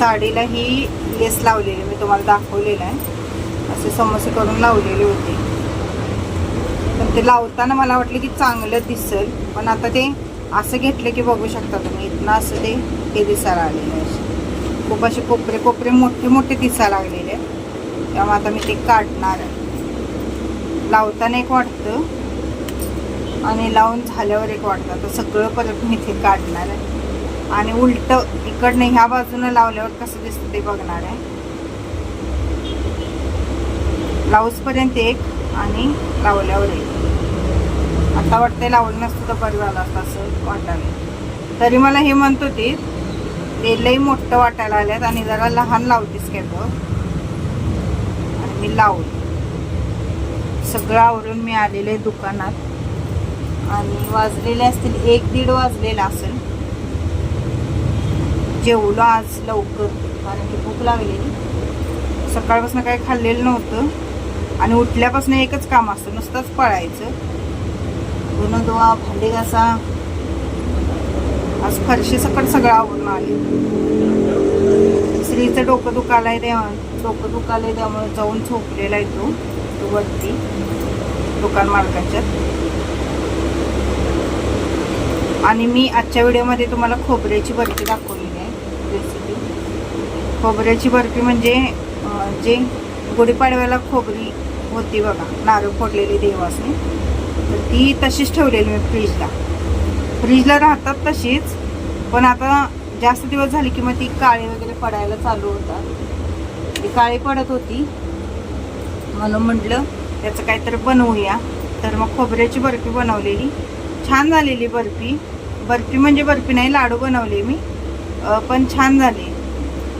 साडीला ही लेस लावलेली मी तुम्हाला दाखवलेलं आहे. असे समोसे करून लावलेले होते, पण ते लावताना मला वाटलं की चांगलं दिसेल, पण आता ते असं घेतलं की बघू शकता तुम्ही इथनं असं ते दिसायला आलेलं आहे. खूप असे कोपरे कोपरे मोठे मोठे दिसायला लागलेले, त्यामुळे आता मी ते काढणार आहे. लावताना एक वाटतं आणि लावून झाल्यावर एक वाटतं, तर सगळं परत मी ते काढणार आहे आणि उलट इकडनं ह्या बाजूनं लावल्यावर कसं दिसतं ते बघणार आहे. ब्लाऊजपर्यंत एक आणि लावल्यावर एक. आता वाटतंय लावलं नसतं तर बरं झालं असतं असं वाटायला. तरी मला हे म्हणत होते ते लई मोठं वाटायला आल्यात आणि जरा लहान लावतीस काय बघ, आणि मी लावलं. सगळं आवरून मी आलेले दुकानात आणि वाजलेले असतील 1-1:30 वाजलेला असेल. जेवलो आज लवकर कारण की भूक लागलेली. सकाळपासून काही खाल्लेलं नव्हतं आणि उठल्यापासून एकच काम असतं, नुसतंच पळायचं. धुणं धुवा, भांडी घासा. आज फरशी सकट सगळं आवरून आले. श्रीचं डोकं दुखायलाय त्यामुळे जाऊन झोपलेला आहे तो वरती दुकान मालकांच्यात. आणि मी आजच्या व्हिडिओमध्ये तुम्हाला खोबऱ्याची बर्फी दाखवलेली आहे रेसिपी. खोबऱ्याची बर्फी म्हणजे जे गुढीपाडव्याला खोबरी होती बघा, नारळ फोडलेली देवासने, तर ती तशीच ठेवलेली मी फ्रीजला राहतात तशीच. पण आता जास्त दिवस झाले की मग ती काळी वगैरे पडायला चालू होतात. ती काळी पडत होती म्हणून म्हटलं त्याचं काहीतरी बनवूया. तर मग खोबऱ्याची बर्फी बनवलेली, छान झालेली बर्फी. बर्फी म्हणजे बर्फी नाही, लाडू बनवले मी, पण छान झाले.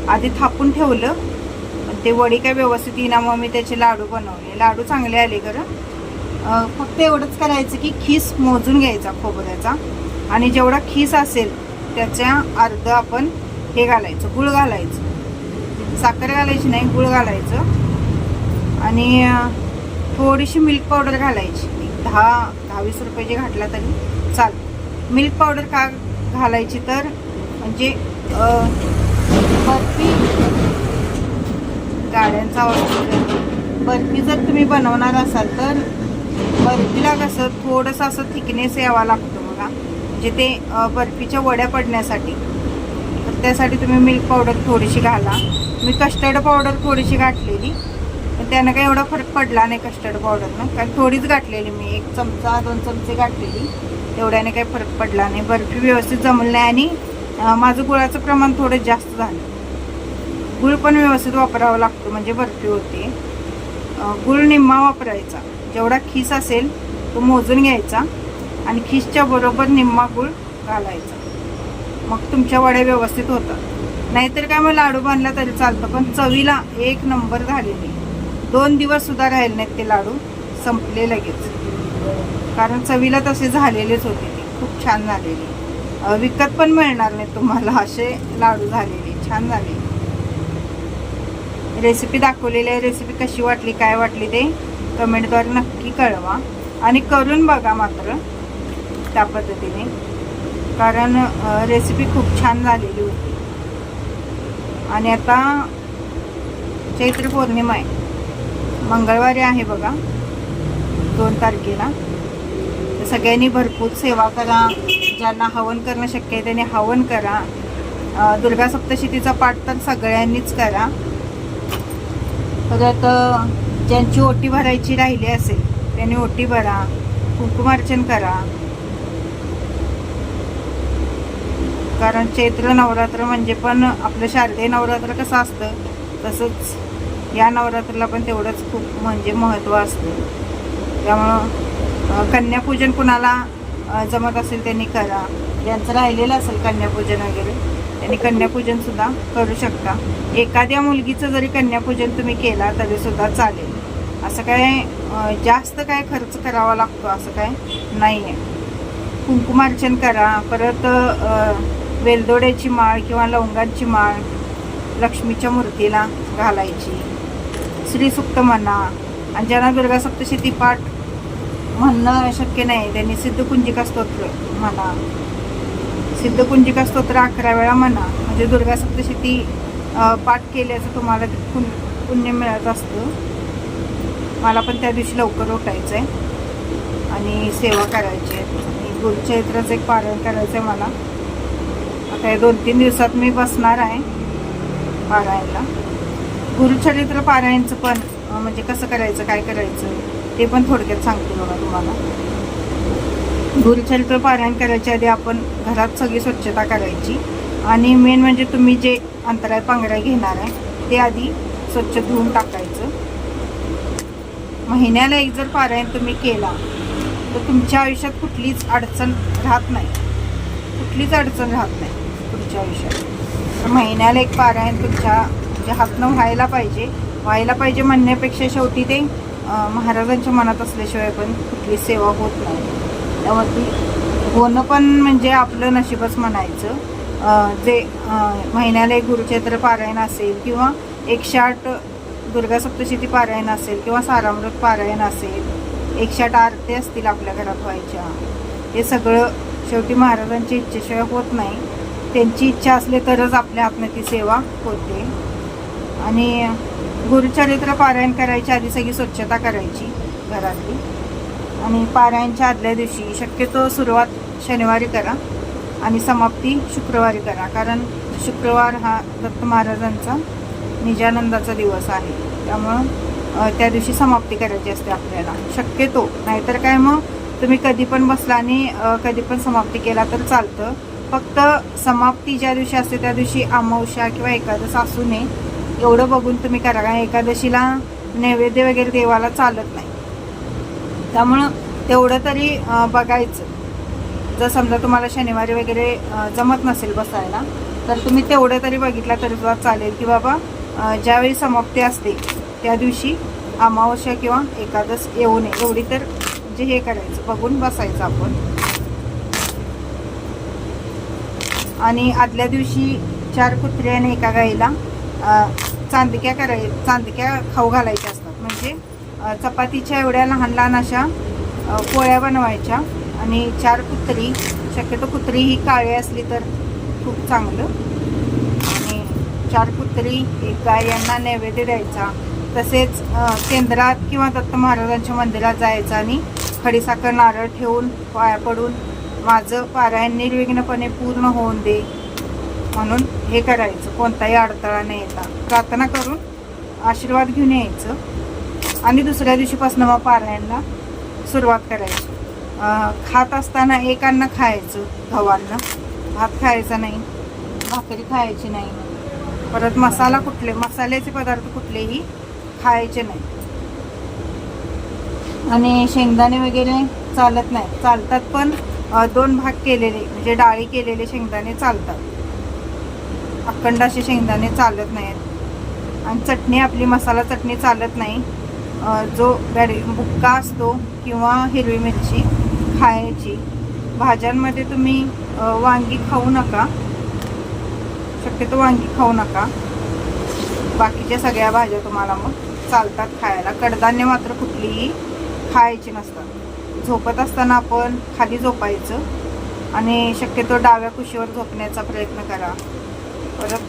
आधी थापून ठेवलं पण ते वडी काय व्यवस्थित येईना, मग मी त्याचे लाडू बनवले. लाडू चांगले आले खरं. फक्त एवढंच करायचं की खीस मोजून घ्यायचा खोबऱ्याचा आणि जेवढा खीस असेल त्याच्या अर्ध आपण हे घालायचं, गुळ घालायचं. साखर घालायची नाही, गुळ घालायचं आणि थोडीशी मिल्क पावडर घालायची. 10-20 रुपये घातला तरी चालतं. मिल्क पावडर का घालायची तर म्हणजे बर्फी गाड्यांचा आवाज. बर्फी जर तुम्ही बनवणार असाल तर बर्फीला कसं थोडंसं असं थिकनेस यावा लागतो बघा, म्हणजे ते बर्फीच्या वड्या पडण्यासाठी. तर त्यासाठी तुम्ही मिल्क पावडर थोडीशी घाला. मी कस्टर्ड पावडर थोडीशी घातलेली, पण त्यानं काही एवढा फरक पडला नाही कस्टर्ड पावडरनं, कारण थोडीच घातलेली मी, 1 चमचा 2 चमचे घातलेली, तेवढ्याने काही फरक पडला नाही. बर्फी व्यवस्थित जमली नाही आणि माझं गुळाचं प्रमाण थोडं जास्त झालं. गुळ पण व्यवस्थित वापरावा लागतो म्हणजे बर्फी होते. गुळ निम्मा वापरायचा, जेवढा खीस असेल तो मोजून घ्यायचा आणि खीसच्या बरोबर निम्मा गुळ घालायचा, मग तुमच्या वड्या व्यवस्थित होतात. नाहीतर काय मग लाडू बांधला तरी चालतं, पण चवीला 1 नंबर झालेली. 2 दिवस सुद्धा राहिले नाहीत ते लाडू, संपले लगेच, कारण चवीला तसे झालेलेच होते. ते खूप छान झालेले, विकत पण मिळणार नाही तुम्हाला असे लाडू झालेले, छान झाले. रेसिपी दाखवलेली आहे. रेसिपी कशी वाटली काय वाटली ते कमेंटद्वारे नक्की कळवा आणि करून बघा मात्र त्या पद्धतीने, कारण रेसिपी खूप छान झालेली होती. आणि आता चैत्र पौर्णिमा आहे, मंगळवारी आहे बघा 2 तारखेला. तर सगळ्यांनी भरपूर सेवा करा. ज्यांना हवन करणं शक्य आहे त्यांनी हवन करा. दुर्गा सप्तशतीचा पाठ तर सगळ्यांनीच करा. परत ज्यांची ओटी भरायची राहिली असेल त्यांनी ओटी भरा, कुंकुमार्चन करा. कारण चैत्र नवरात्र म्हणजे पण आपलं शारदीय नवरात्र कसं असतं तसंच या नवरात्राला पण तेवढंच खूप म्हणजे महत्त्व असतं. त्यामुळं कन्यापूजन कुणाला जमत असेल त्यांनी करा. ज्यांचं राहिलेलं असेल कन्यापूजन वगैरे त्यांनी कन्यापूजनसुद्धा करू शकता. एखाद्या मुलगीचं जरी कन्यापूजन तुम्ही केला तरीसुद्धा चालेल. असं काय जास्त काय खर्च करावा लागतो असं काय नाही आहे. कुंकुमार्चन करा. परत वेलदोड्याची माळ किंवा लवंगांची माळ लक्ष्मीच्या मूर्तीला घालायची. श्रीसूक्त म्हणा. आणि ज्यांना दुर्गा सप्तशती पाठ म्हणणं शक्य नाही त्यांनी सिद्धकुंजिका स्तोत्र म्हणा. सिद्धकुंजिका स्तोत्र 11 वेळा म्हणा, म्हणजे दुर्गा सप्तशती पाठ केल्याचं तुम्हाला पुण्य मिळत असतं. मला पण त्या दिवशी लवकर उठायचं आहे आणि सेवा करायची आहे आणि गुरुचरित्राचं एक पारायण करायचं आहे मला. आता या 2-3 दिवसात मी बसणार आहे पारायणला. गुरुचरित्र पारायणचं पण म्हणजे कसं करायचं, काय करायचं ते पण थोडक्यात सांगते बघा तुम्हाला. गुरुचरित्र पारायण करायच्या आधी आपण घरात सगळी स्वच्छता करायची आणि मेन म्हणजे तुम्ही जे अंतराय पांघराय घेणार आहे ते आधी स्वच्छ धुवून टाकायचं. महिन्याला एक जर पारायण तुम्ही केला तर तुमच्या आयुष्यात कुठलीच अडचण राहत नाही, कुठलीच अडचण राहत नाही पुढच्या आयुष्यात. तर महिन्याला एक पारायण तुमच्या म्हणजे हातनं व्हायला पाहिजे म्हणण्यापेक्षा शेवटी ते महाराजांच्या मनात असल्याशिवाय पण कुठली सेवा होत नाही. त्यामुळे ती होणं पण म्हणजे आपलं नशीबच म्हणायचं. जे महिन्याला एक गुरुचरित्र पारायण असेल किंवा 108 दुर्गा सप्तशती पारायण असेल किंवा सारामृत पारायण असेल, 108 आरती असतील आपल्या घरात व्हायच्या, हे सगळं शेवटी महाराजांची इच्छेशिवाय होत नाही. त्यांची इच्छा असली तरच आपल्या हातनं ती सेवा होते. आणि गुरुचरित्र पारायण करायच्या आधी सगळी स्वच्छता करायची घरातली. आणि पारायणच्या आदल्या दिवशी शक्यतो सुरुवात शनिवारी करा आणि समाप्ती शुक्रवारी करा, कारण शुक्रवार हा दत्त महाराजांचा निजानंदाचा दिवस आहे. त्यामुळं त्या दिवशी समाप्ती करायची असते आपल्याला शक्यतो. नाहीतर काय मग तुम्ही कधी पण बसला आणि कधी पण समाप्ती केला तर चालतं. फक्त समाप्ती ज्या दिवशी असते त्या दिवशी अमावस्या किंवा एकादश असू नये एवढं बघून तुम्ही करा. कारण एकादशीला नैवेद्य वगैरे देवाला चालत नाही. त्यामुळं तेवढं तरी बघायचं. जर समजा तुम्हाला शनिवारी वगैरे जमत नसेल बसायला तर तुम्ही तेवढं तरी बघितला तरी सुद्धा चालेल की बाबा ज्यावेळी समाप्ती असते त्या दिवशी अमावस्या किंवा एकादश येऊ नये एवढी तर म्हणजे हे करायचं, बघून बसायचं आपण. आणि आदल्या दिवशी 4 कुत्रे आणि 1 गाईला चांदक्या खाऊ घालायच्या असतात. म्हणजे चपातीच्या एवढ्या लहान लहान अशा पोळ्या बनवायच्या आणि 4 कुत्री, शक्यतो कुत्री ही काळी असली तर खूप चांगलं. आणि 4 कुत्री 1 गाय यांना नैवेद्य द्यायचा. तसेच केंद्रात किंवा दत्त महाराजांच्या मंदिरात जायचं आणि खडीसाखर नारळ ठेवून पाया पडून माझं पारायण निर्विघ्नपणे पूर्ण होऊन दे म्हणून हे करायचं. कोणताही अडथळा न येता प्रार्थना करून आशीर्वाद घेऊन यायचं. आणि दुसऱ्या दिवशीपासून मग पारायणला सुरुवात करायची. खात असताना एक अन्न खायचं गव्हांना, भात खायचा नाही, भाकरी खायची नाही, परत मसाल्याचे पदार्थ कुठलेही खायचे नाही. आणि शेंगदाणे वगैरे चालत नाही. चालतात पण 2 भाग केलेले म्हणजे डाळी केलेले शेंगदाणे चालतात. अखंड असे शेंगदाणे चालत नाहीत. आणि चटणी आपली मसाला चटणी चालत नाही. जो बुक्का असतो किंवा हिरवी मिरची खायची. भाज्यांमध्ये तुम्ही वांगी खाऊ नका, शक्यतो वांगी खाऊ नका. बाकीच्या सगळ्या भाज्या तुम्हाला मग चालतात खायला. कडधान्य मात्र कुठलीही खायची नसतात. झोपत असताना आपण खाली झोपायचं आणि शक्यतो डाव्या कुशीवर झोपण्याचा प्रयत्न करा. परत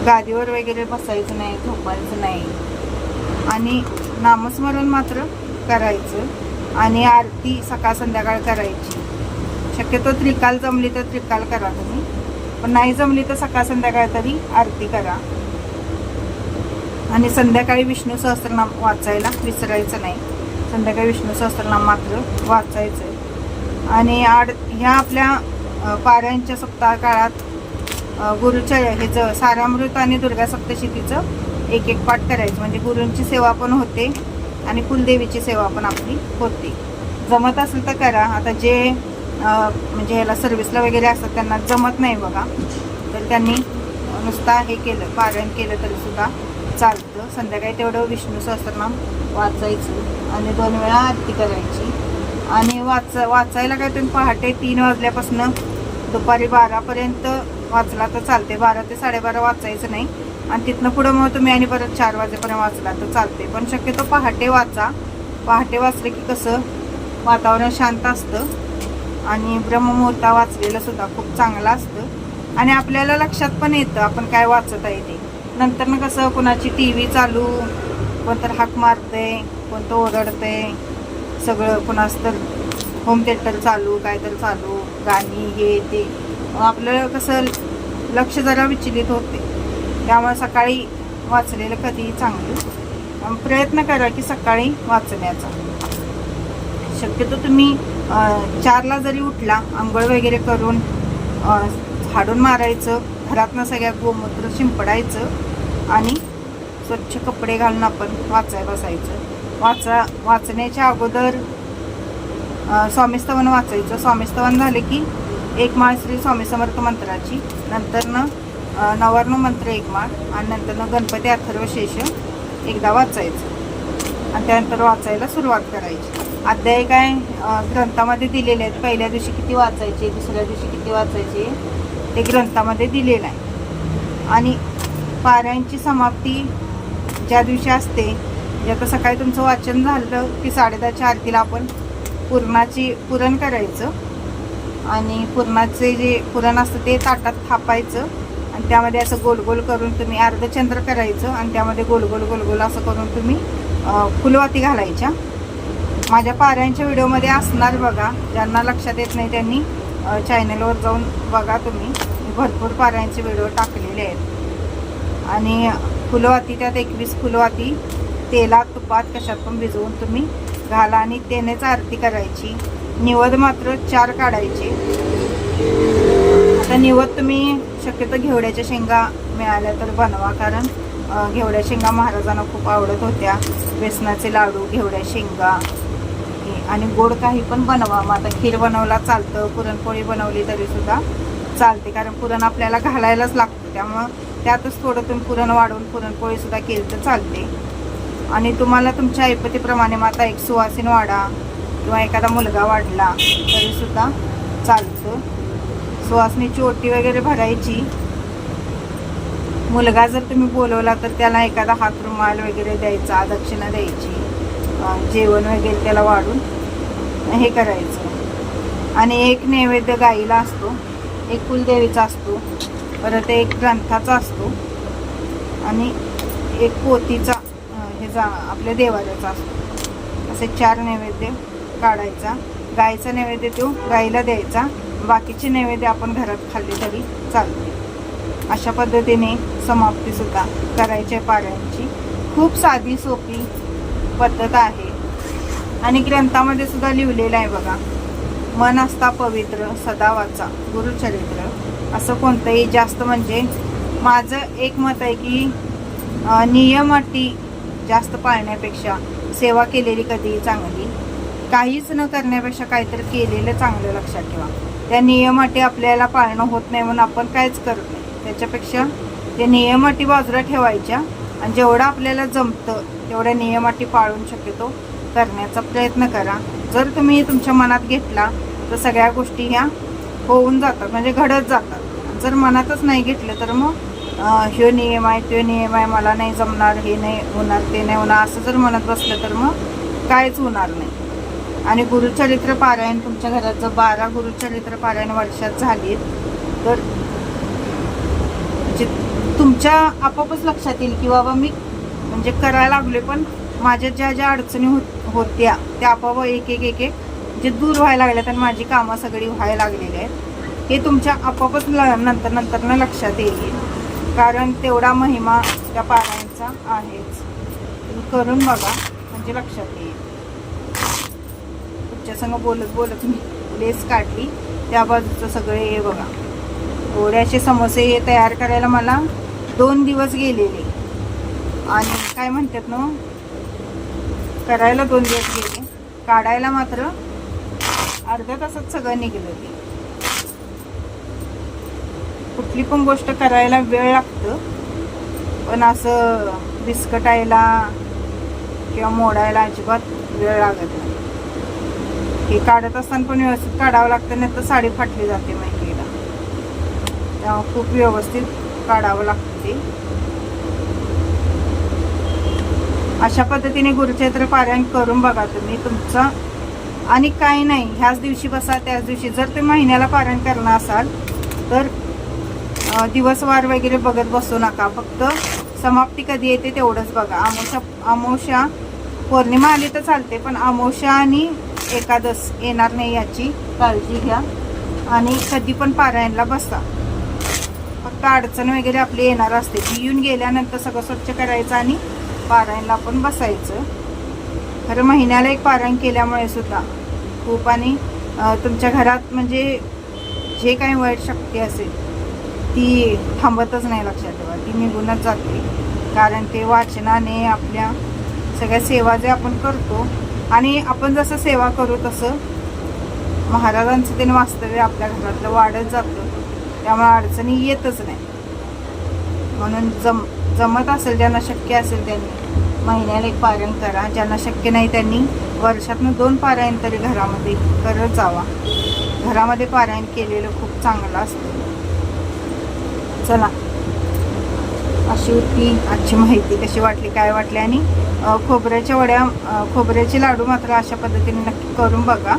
गादीवर वगैरे बसायचं नाही, झोपायचं नाही. आणि नामस्मरण मात्र करायचं आणि आरती सकाळ संध्याकाळ करायची. शक्यतो त्रिकाल जमली तर त्रिकाल करा तुम्ही, पण नाही जमली तर सकाळ संध्याकाळ तरी आरती करा. आणि संध्याकाळी विष्णू सहस्त्रनाम वाचायला विसरायचं नाही. संध्याकाळी विष्णू सहस्त्रनाम मात्र वाचायचं. आणि ह्या आपल्या पारायणच्या सप्ताह काळात गुरुच्या सारामृत आणि दुर्गा सप्तशतीचं 1 पाठ करायचं. म्हणजे गुरूंची सेवा पण होते आणि कुलदेवीची सेवा पण आपली होते. जमत असेल तर करा. आता जे म्हणजे ह्याला सर्व्हिसला वगैरे असतात त्यांना जमत नाही बघा, तर त्यांनी नुसता हे केलं पारायण केलं तरी सुद्धा चालतं. संध्याकाळी तेवढं विष्णू सहस्त्रनाम वाचायचं आणि 2 वेळा आरती करायची. आणि वाचायला काय तुम्ही पहाटे 3 वाजल्यापासून दुपारी 12पर्यंत वाचला तर चालते. 12 ते 12:30 वाचायचं नाही. आणि तिथनं पुढं मग तुम्ही आणि परत 4 वाजेपर्यंत वाचला तर चालते. पण शक्यतो पहाटे वाचा. पहाटे वाचलं की कसं वातावरण शांत असतं आणि ब्रह्ममुहूर्ता वाचलेलं सुद्धा खूप चांगलं असतं. आणि आपल्याला लक्षात पण येतं आपण काय वाचत आहे ते. नंतर ना कसं कोणाची TV चालू, कोणतर हाक मारते, कोणतं ओरडते, सगळं कोणाच तर होम थिएटर चालू, काय तर चालू, गाणी हे ते, आपलं कसं लक्ष जरा विचलित होते. त्यामुळे सकाळी वाचलेलं कधीही चांगलं. प्रयत्न करा की सकाळी वाचण्याचा. शक्यतो तुम्ही 4ला जरी उठला, आंघोळ वगैरे करून झाडून मारायचं, घरातनं सगळ्या गोमूत्र शिंपडायचं आणि स्वच्छ कपडे घालून आपण वाचाय बसायचं. वाचण्याच्या अगोदर स्वामीस्तवन वाचायचं. स्वामीस्तवन झाले की एक माळ श्री स्वामी समर्थ मंत्राची, नंतरनं नवर्ण मंत्र एक माळ, आणि नंतरनं गणपती अथर्वशीर्ष एकदा वाचायचं आणि त्यानंतर वाचायला सुरुवात करायची. अध्याय काय ग्रंथामध्ये दिलेले आहेत. पहिल्या दिवशी किती वाचायचे, दुसऱ्या दिवशी किती वाचायचे ते ग्रंथामध्ये दिलेलं आहे. आणि पारायणची समाप्ती ज्या दिवशी असते, म्हणजे आता सकाळी तुमचं वाचन झालं की 10:30च्या आरतीला आपण पुरण करायचं आणि पुरणाचे जे पुरण असतं ते ताटात थापायचं आणि त्यामध्ये असं गोल गोल करून तुम्ही अर्धचंद्र करायचं आणि त्यामध्ये गोल गोल गोल गोल असं करून तुम्ही फुलवाती घालायच्या. माझ्या पारायणच्या व्हिडिओमध्ये असणार बघा. ज्यांना लक्षात येत नाही त्यांनी चॅनलवर जाऊन बघा. तुम्ही भरपूर पारायणचे व्हिडिओ टाकलेले आहेत. आणि फुलवाती त्यात 21 फुलवाती तेलात तुपात कशात पण भिजवून तुम्ही घाला आणि त्यानेच आरती करायची. निवद मात्र 4 काढायचे. आता निवद तुम्ही शक्यतो घेवड्याच्या शेंगा मिळाल्या तर बनवा, कारण घेवड्या शेंगा महाराजांना खूप आवडत होत्या. बेसनाचे लाडू, घेवड्या शेंगा आणि गोड काही पण बनवा. मग आता खीर बनवला चालतं, पुरणपोळी बनवली तरी सुद्धा चालते, कारण पुरण आपल्याला घालायलाच लागतं. त्यामुळं त्यातच थोडं तुम्ही पुरण वाढवून पुरणपोळी सुद्धा केली तर चालते. आणि तुम्हाला तुमच्या ऐपतीप्रमाणे मग आता एक सुवासीन वाढा किंवा एखादा मुलगा वाढला तरी सुद्धा चालतं. सुवासनीची ओटी वगैरे भरायची. मुलगा जर तुम्ही बोलवला तर त्याला एखादा हात रुमाल वगैरे द्यायचा, दक्षिणा द्यायची, जेवण वगैरे त्याला वाढून हे करायचं. आणि एक नैवेद्य गाईला असतो, एक कुलदेवीचा असतो, परत एक ग्रंथाचा असतो आणि एक पोथीचा आपल्या देवाऱ्याचा असतो. असे 4 नैवेद्य काढायचा. गाईचा नैवेद्य तो गाईला द्यायचा, बाकीचे नैवेद्य आपण घरात खाल्ले तरी चालते. अशा पद्धतीने समाप्तीसुद्धा करायची आहे पारायणची. खूप साधी सोपी पद्धत आहे आणि ग्रंथामध्ये सुद्धा लिहिलेलं आहे बघा. मन असता पवित्र सदा वाचा गुरुचरित्र. असं कोणतंही जास्त, म्हणजे माझं एक मत आहे की नियम अटी जास्त पाळण्यापेक्षा सेवा केलेली कधीही चांगली. काहीच न करण्यापेक्षा काहीतरी केलेलं चांगलं. लक्षात ठेवा, त्या नियम अटी आपल्याला पाळणं होत नाही म्हणून आपण काहीच करत नाही. त्याच्यापेक्षा ते नियम अटी बाजूला ठेवायच्या आणि जेवढं आपल्याला जमतं तेवढ्या नियम अटी पाळून शक्यतो करण्याचा प्रयत्न करा. जर तुम्ही तुमच्या मनात घेतला तर सगळ्या गोष्टी ह्या होऊन जातात, म्हणजे घडत जातात. जर मनातच नाही घेतलं तर मग ह्यो नियम आहे, तो नियम आहे, मला नाही जमणार, हे नाही होणार, ते नाही होणार, असं जर म्हणत बसलं तर मग काहीच होणार नाही. आणि गुरुचरित्र पारायण तुमच्या घरात जर 12 गुरुचरित्र पारायण वर्षात झाली तर म्हणजे तुमच्या आपोआपच लक्षात येईल की बाबा मी म्हणजे करायला लागले, पण माझ्या ज्या अडचणी होत्या त्या आपोआप एक जे दूर व्हायला लागल्यात आणि माझी कामं सगळी व्हायला लागलेली आहेत. हे तुमच्या आपोआपच नंतर लक्षात येईल, कारण तेवढा महिमा त्या पारायणचा आहेच. तुम्ही करून बघा म्हणजे लक्षात येईल. तुमच्या संग बोलत मी लेस काढली, त्या बाजूचं सगळे हे बघा. एवढे समोसे हे तयार करायला मला 2 दिवस गेलेले आणि काय म्हणतात ना, करायला 2 दिवस गेले, काढायला मात्र अर्ध्या तासात सगळं निघलं. ते कुठली पण गोष्ट करायला वेळ लागतं, पण असं बिस्कटायला किंवा मोडायला अजिबात वेळ लागत नाही. हे काढत असताना पण व्यवस्थित काढावं लागतं, नाही तर साडी फाटली जाते माहितीला. त्यामुळे खूप व्यवस्थित काढावं लागतं ते. अशा पद्धतीने गुरुचरित्र पारायण करून बघा तुम्ही तुमचा. आणि काही नाही, ह्याच दिवशी बसा त्याच दिवशी. जर तुम्ही महिन्याला पारायण करणार असाल तर दिवसवार वगैरे बघत बसू नका, फक्त समाप्ती कधी येते तेवढंच बघा. अमावस्या पौर्णिमा आली तर चालते, पण अमावस्या आणि एकादश येणार नाही याची काळजी घ्या. आणि कधी पण पारायणला बसा. फक्त अडचण वगैरे आपली येणार असते, ती येऊन गेल्यानंतर सगळं स्वच्छ करायचं आणि पारायणला पण बसायचं. खरं महिन्याला एक पारायण केल्यामुळे सुद्धा खूप, आणि तुमच्या घरात म्हणजे जे काही वाईट शक्ती असेल ती थांबतच नाही, लक्षात ठेवा, ती निघूनच जाते. कारण ते वाचनाने आपल्या सगळ्या सेवा जे आपण करतो, आणि आपण जसं सेवा करू तसं महाराजांचं ते वास्तव्य आपल्या घरातलं वाढत जातं. त्यामुळे अडचणी येतच नाही. म्हणून जमत असेल, ज्यांना शक्य असेल त्यांनी महिन्याला एक पारायण करा. ज्यांना शक्य नाही त्यांनी वर्षातनं 2 पारायण तरी घरामध्ये करत जावा. घरामध्ये पारायण केलेलं खूप चांगलं असतं. चला, अशी होती आजची माहिती. कशी वाटली, काय वाटली, आणि खोबऱ्याच्या वड्या, खोबऱ्याचे लाडू मात्र अशा पद्धतीने नक्की करून बघा.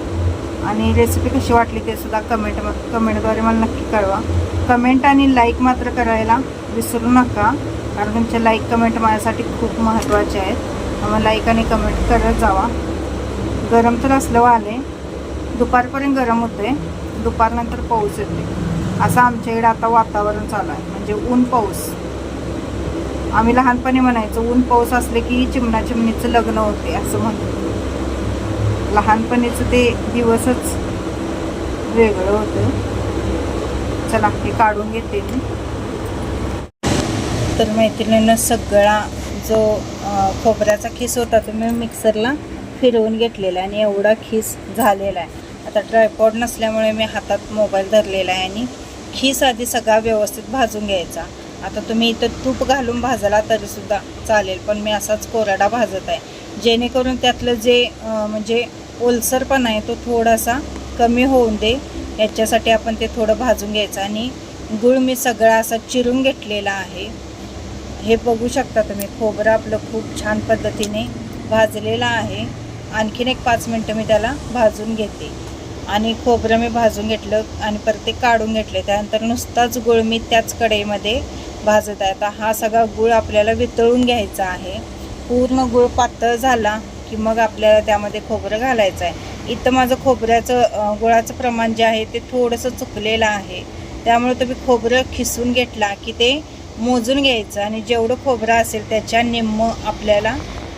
आणि रेसिपी कशी वाटली ते सुद्धा कमेंटद्वारे मला नक्की कळवा. कमेंट आणि लाईक मात्र करायला विसरू नका, कारण तुमच्या लाईक कमेंट माझ्यासाठी खूप महत्त्वाचे आहेत. त्यामुळे लाईक आणि कमेंट करत जावा. गरम तर असलं वाले, दुपारपर्यंत गरम होते, दुपारनंतर पाऊस येते. असं आमच्याकडे आता वातावरण चालू आहे, म्हणजे ऊन पाऊस. आम्ही लहानपणी म्हणायचो ऊन पाऊस असले की चिमणा चिमणीचं लग्न होते असं म्हणतो. लहानपणीचं ते दिवसच वेगळं होतं. चला, हे काढून घेते मी. तर मैत्रिणीनं सगळा जो खोबऱ्याचा खीस होता तो मी मिक्सरला फिरवून घेतलेला आहे, आणि एवढा खीस झालेला आहे. आता ट्रायपॉड नसल्यामुळे मी हातात मोबाईल धरलेला आहे, आणि खीस आधी सगळा व्यवस्थित भाजून घ्यायचा. आता तुम्ही इथं तूप घालून भाजला तरीसुद्धा चालेल, पण मी असाच कोरडा भाजत आहे, जेणेकरून त्यातलं जे म्हणजे ओलसरपणा आहे तो थोडासा कमी होऊन दे, याच्यासाठी आपण ते थोडं भाजून घ्यायचं. आणि गूळ मी सगळा असा चिरून घेतलेला आहे. हे बघू शकता तुम्ही, खोबरं आपलं खूप छान पद्धतीने भाजलेलं आहे. आणखीन एक 5 मिनटं मी त्याला भाजून घेते. आणि खोबरं मी भाजून घेतलं आणि परत ते काढून घेतले. त्यानंतर नुसताच गूळ मी त्याच कढईमध्ये भाजत आहे. आता हा सगळा गूळ आपल्याला वितळून घ्यायचा आहे. पूर्ण गूळ पातळ झाला की मग आपल्याला त्यामध्ये खोबरं घालायचं आहे. इथं माझं खोबऱ्याचं गुळाचं प्रमाण जे आहे ते थोडंसं चुकलेलं आहे, त्यामुळे तुम्ही खोबरं खिसून घेतला की ते मोजून घ्यायचं, आणि जेवढं खोबरं असेल त्याच्या निम्म आपल्याला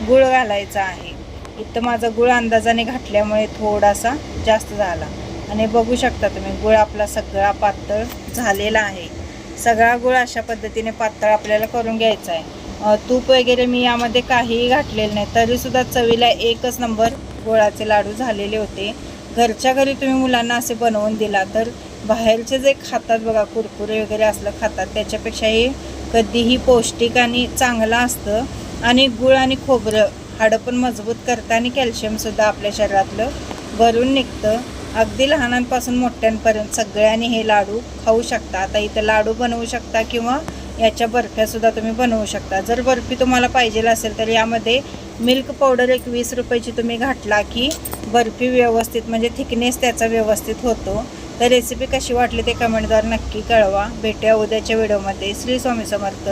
गूळ घालायचा आहे. इथं माझा गूळ अंदाजाने घातल्यामुळे थोडासा जास्त झाला. आणि बघू शकता तुम्ही, गूळ आपला सगळा पातळ झालेला आहे. सगळा गूळ अशा पद्धतीने पातळ आपल्याला करून घ्यायचा आहे. तूप वगैरे मी यामध्ये काहीही घातलेलं नाही, तरीसुद्धा चवीला एकच नंबर गुळाचे लाडू झालेले होते. घरच्या घरी तुम्ही मुलांना असे बनवून दिला तर बाहेरचे जे खातात बघा, कुरकुरे वगैरे असलं खातात, त्याच्यापेक्षा हे कधीही पौष्टिक आणि चांगलं असतं. आणि गूळ आणि खोबरं हाडं पण मजबूत करतं, आणि कॅल्शियमसुद्धा आपल्या शरीरातलं भरून निघतं. अगदी लहानांपासून मोठ्यांपर्यंत सगळ्यांनी हे लाडू खाऊ शकता. आता इथं लाडू बनवू शकता किंवा याच्या बर्फ्यासुद्धा तुम्ही बनवू शकता. जर बर्फी तुम्हाला पाहिजे असेल तर यामध्ये मिल्क पावडर एक 20 रुपयाची तुम्ही घातला की बर्फी व्यवस्थित, म्हणजे थिकनेस त्याचा व्यवस्थित होतो. तर रेसिपी कशी वाटली ते कमेंटद्वारे नक्की कळवा. भेटूया उद्याच्या व्हिडिओमध्ये. श्री स्वामी समर्थ.